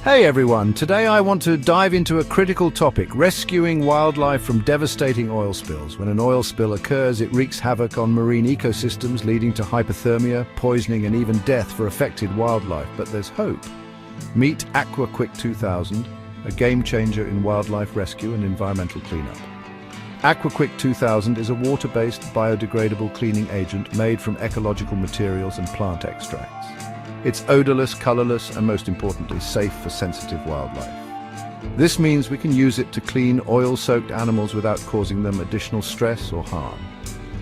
Hey everyone, today I want to dive into a critical topic, rescuing wildlife from devastating oil spills. When an oil spill occurs, it wreaks havoc on marine ecosystems, leading to hypothermia, poisoning and even death for affected wildlife. But there's hope. Meet AQUAQUICK 2000, a game changer in wildlife rescue and environmental cleanup. AQUAQUICK 2000 is a water-based biodegradable cleaning agent made from ecological materials and plant extracts. It's odorless, colorless, and most importantly, safe for sensitive wildlife. This means we can use it to clean oil-soaked animals without causing them additional stress or harm.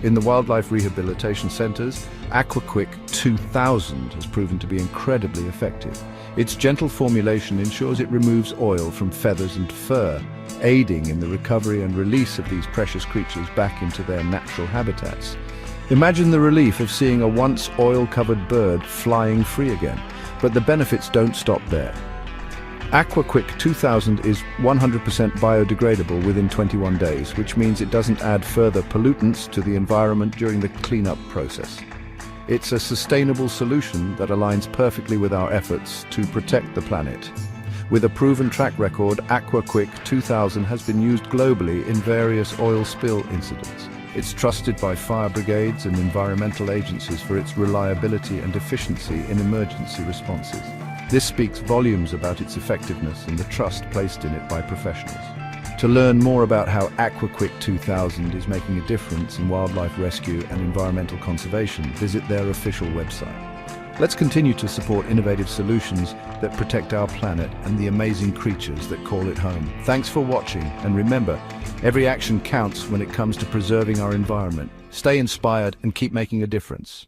In the wildlife rehabilitation centers, AQUAQUICK 2000 has proven to be incredibly effective. Its gentle formulation ensures it removes oil from feathers and fur, aiding in the recovery and release of these precious creatures back into their natural habitats. Imagine the relief of seeing a once oil-covered bird flying free again. But the benefits don't stop there. AQUAQUICK 2000 is 100% biodegradable within 21 days, which means it doesn't add further pollutants to the environment during the cleanup process. It's a sustainable solution that aligns perfectly with our efforts to protect the planet. With a proven track record, AQUAQUICK 2000 has been used globally in various oil spill incidents. It's trusted by fire brigades and environmental agencies for its reliability and efficiency in emergency responses. This speaks volumes about its effectiveness and the trust placed in it by professionals. To learn more about how AQUAQUICK 2000 is making a difference in wildlife rescue and environmental conservation, visit their official website. Let's continue to support innovative solutions that protect our planet and the amazing creatures that call it home. Thanks for watching, and remember, every action counts when it comes to preserving our environment. Stay inspired and keep making a difference.